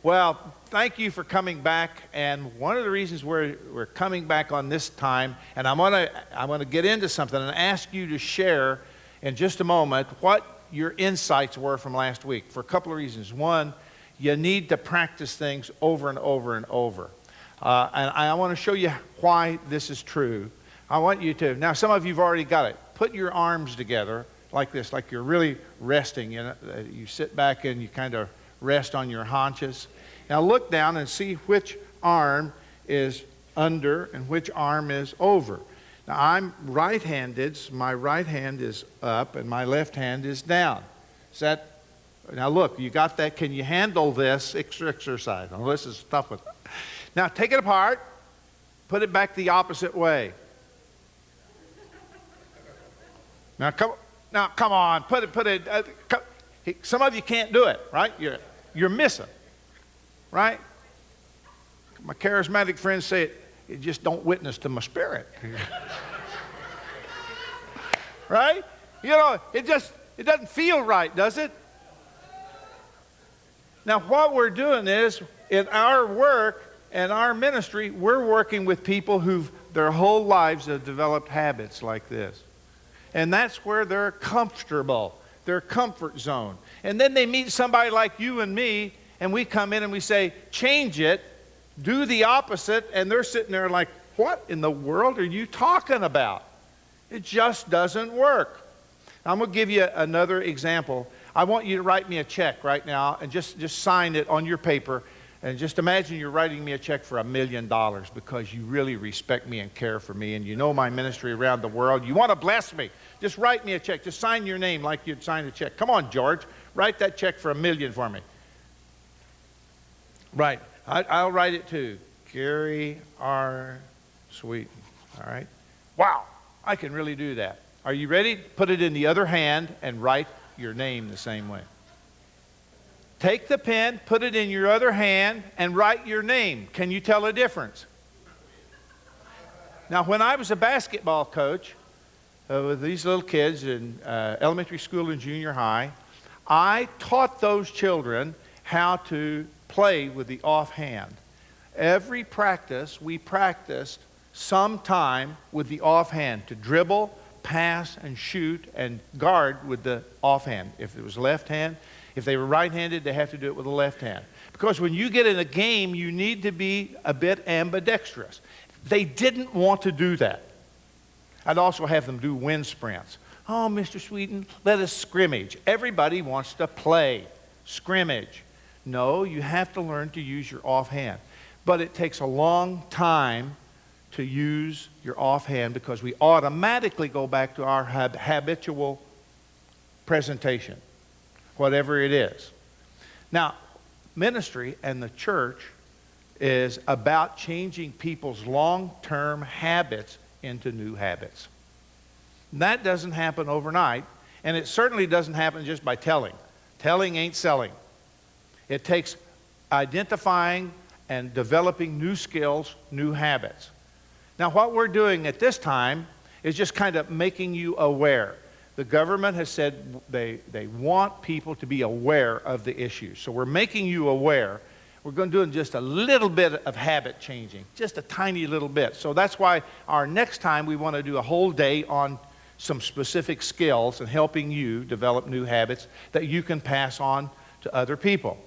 Well, thank you for coming back. And one of the reasons we're coming back on this time, and I want to get into something and ask you to share in just a moment what your insights were from last week for a couple of reasons. One, you need to practice things over and over and over. And I want to show you why this is true. I want you to, now some of you have already got it. Put your arms together like this, like you're really resting. You sit back and you kind of rest on your haunches. Now look down and see which arm is under and which arm is over. Now I'm right-handed, so my right hand is up and my left hand is down. Now look, you got that? Can you handle this exercise? Now this is tough one. Now take it apart, put it back the opposite way. Now come on, put it. Some of you can't do it, right? You're missing, right? My charismatic friends say it just don't witness to my spirit. Right? It doesn't feel right, does it? Now what we're doing is, in our work and our ministry, we're working with people who've their whole lives have developed habits like this. And that's where they're comfortable, their comfort zone. And then they meet somebody like you and me, and we come in and we say, change it, do the opposite, and they're sitting there like, what in the world are you talking about? It just doesn't work. I'm going to give you another example. I want you to write me a check right now and just sign it on your paper. And just imagine you're writing me a check for $1 million because you really respect me and care for me and you know my ministry around the world. You want to bless me. Just write me a check. Just sign your name like you'd sign a check. Come on, George. Write that check for $1 million for me. Right. I'll write it too. Gary R. Sweeten. All right. Wow. I can really do that. Are you ready? Put it in the other hand and write your name the same way. Take the pen, put it in your other hand, and write your name. Can you tell a difference? Now, when I was a basketball coach with these little kids in elementary school and junior high, I taught those children how to play with the offhand. Every practice, we practiced some time with the offhand to dribble, pass, and shoot, and guard with the offhand. If it was left hand, if they were right-handed, they have to do it with the left hand. Because when you get in a game, you need to be a bit ambidextrous. They didn't want to do that. I'd also have them do wind sprints. Oh, Mr. Sweeten, let us scrimmage. Everybody wants to play scrimmage. No, you have to learn to use your offhand. But it takes a long time to use your offhand because we automatically go back to our habitual presentation, whatever it is. Now, ministry and the church is about changing people's long-term habits into new habits. And that doesn't happen overnight, and it certainly doesn't happen just by telling. Telling ain't selling. It takes identifying and developing new skills, new habits. Now, what we're doing at this time is just kind of making you aware. The government has said they want people to be aware of the issues. So we're making you aware. We're going to do just a little bit of habit changing, just a tiny little bit. So that's why our next time we want to do a whole day on some specific skills and helping you develop new habits that you can pass on to other people.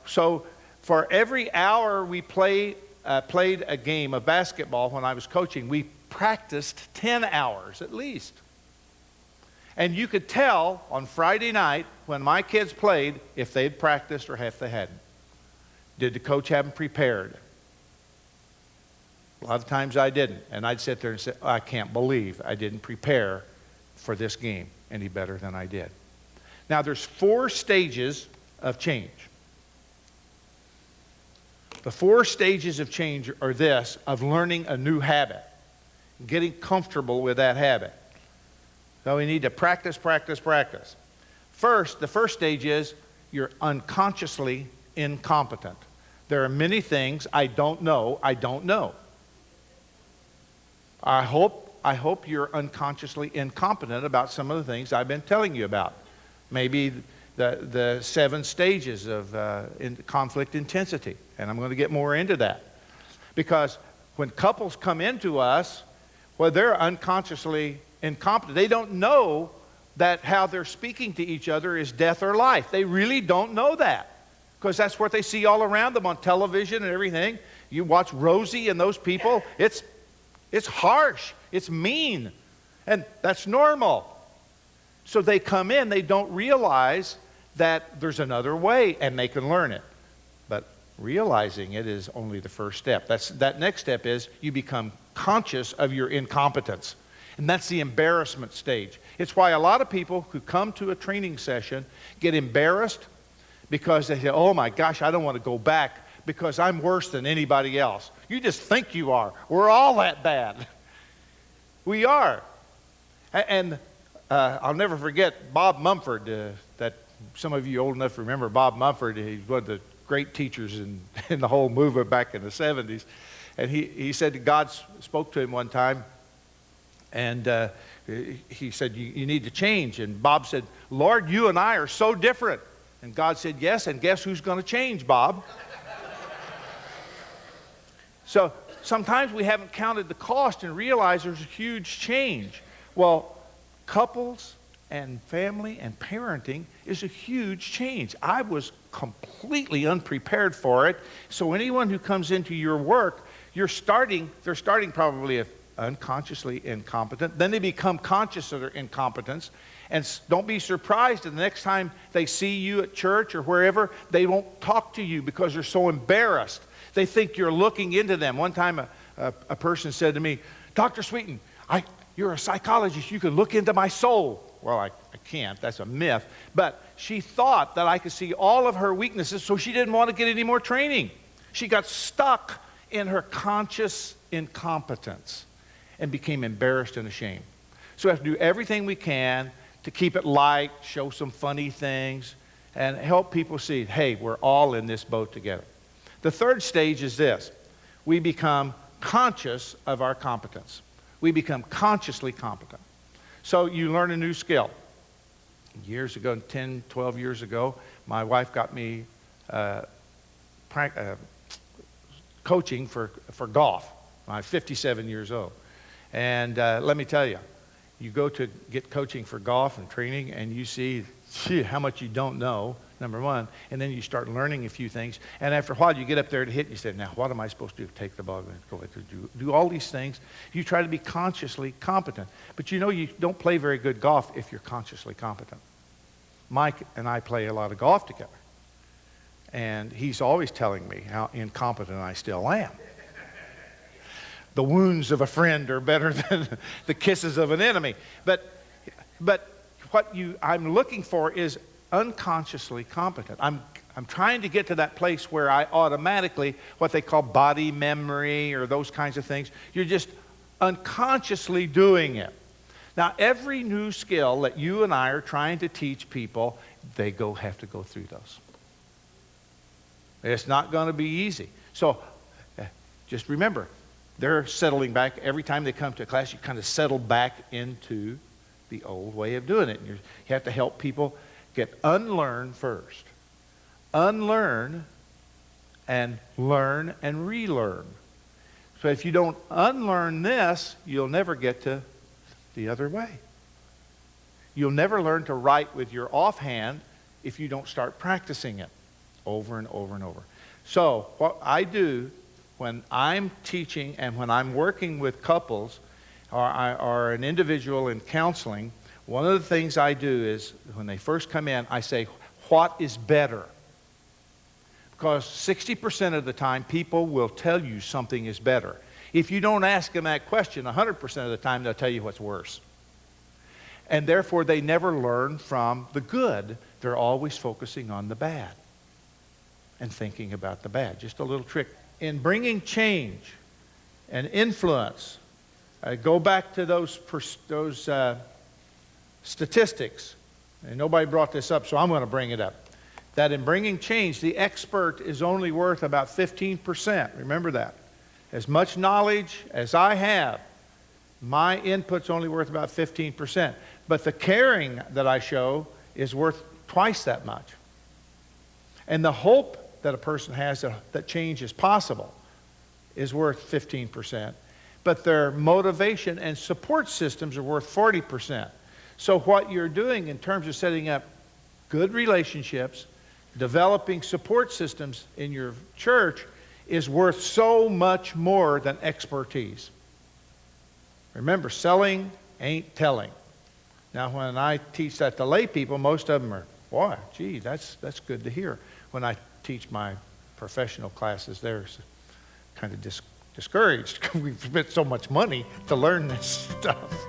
So for every hour we played a game of basketball when I was coaching, we practiced 10 hours at least. And you could tell on Friday night when my kids played if they'd practiced or if they hadn't. Did the coach have them prepared? A lot of times I didn't. And I'd sit there and say, I can't believe I didn't prepare for this game any better than I did. Now there's 4 stages of change. The 4 stages of change are this, of learning a new habit, getting comfortable with that habit. So we need to practice, practice, practice. First, the first stage is you're unconsciously incompetent. There are many things I don't know. I hope you're unconsciously incompetent about some of the things I've been telling you about. Maybe the 7 stages of conflict intensity. And I'm going to get more into that. Because when couples come into us, well, they're unconsciously incompetent. They don't know that how they're speaking to each other is death or life. They really don't know that. Because that's what they see all around them on television and everything. You watch Rosie and those people, it's harsh, it's mean, and that's normal. So they come in, they don't realize that there's another way, and they can learn it. But realizing it is only the first step. That next step is you become conscious of your incompetence. And that's the embarrassment stage. It's why a lot of people who come to a training session get embarrassed because they say, oh my gosh, I don't want to go back because I'm worse than anybody else. You just think you are. We're all that bad. We are. And I'll never forget Bob Mumford, that some of you old enough to remember Bob Mumford. He's one of the great teachers in the whole movement back in the 70s. And he said that God spoke to him one time, and he said, you need to change. And Bob said, Lord, you and I are so different. And God said, yes, and guess who's going to change, Bob? So sometimes we haven't counted the cost and realized there's a huge change. Well, couples and family and parenting is a huge change. I was completely unprepared for it. So anyone who comes into your work, they're starting probably unconsciously incompetent. Then they become conscious of their incompetence. And don't be surprised that the next time they see you at church or wherever, they won't talk to you because they're so embarrassed. They think you're looking into them. One time a person said to me, Dr. Sweeten, you're a psychologist. You can look into my soul. Well, I can't. That's a myth. But she thought that I could see all of her weaknesses, so she didn't want to get any more training. She got stuck in her conscious incompetence and became embarrassed and ashamed. So we have to do everything we can to keep it light, show some funny things, and help people see, hey, we're all in this boat together. The third stage is this. We become conscious of our competence. We become consciously competent. So you learn a new skill. Years ago, 10, 12 years ago, my wife got me coaching for golf. I'm 57 years old. And let me tell you, you go to get coaching for golf and training, and you see how much you don't know, number one, and then you start learning a few things. And after a while, you get up there to hit, and you say, now, what am I supposed to do? Take the ball and go do all these things. You try to be consciously competent. But you know you don't play very good golf if you're consciously competent. Mike and I play a lot of golf together. And he's always telling me how incompetent I still am. The wounds of a friend are better than the kisses of an enemy. But what I'm looking for is unconsciously competent. I'm trying to get to that place where I automatically, what they call body memory or those kinds of things, you're just unconsciously doing it. Now, every new skill that you and I are trying to teach people, they have to go through those. It's not going to be easy. So just remember, they're settling back. Every time they come to a class, you kind of settle back into the old way of doing it. And you have to help people get unlearn first. Unlearn and learn and relearn. So if you don't unlearn this, you'll never get to the other way. You'll never learn to write with your offhand if you don't start practicing it over and over and over. So what I do when I'm teaching and when I'm working with couples or an individual in counseling, one of the things I do is when they first come in, I say, what is better? Because 60% of the time, people will tell you something is better. If you don't ask them that question, 100% of the time, they'll tell you what's worse. And therefore, they never learn from the good. They're always focusing on the bad and thinking about the bad. Just a little trick. In bringing change and influence, go back to those statistics. And nobody brought this up, so I'm going to bring it up. That in bringing change, the expert is only worth about 15%. Remember that. As much knowledge as I have, my input's only worth about 15%. But the caring that I show is worth twice that much. And the hope that a person has that change is possible is worth 15%. But their motivation and support systems are worth 40%. So what you're doing in terms of setting up good relationships, developing support systems in your church is worth so much more than expertise. Remember, selling ain't telling. Now, when I teach that to lay people, most of them are, boy, gee, that's good to hear. When I teach my professional classes, they're kind of discouraged. We've spent so much money to learn this stuff.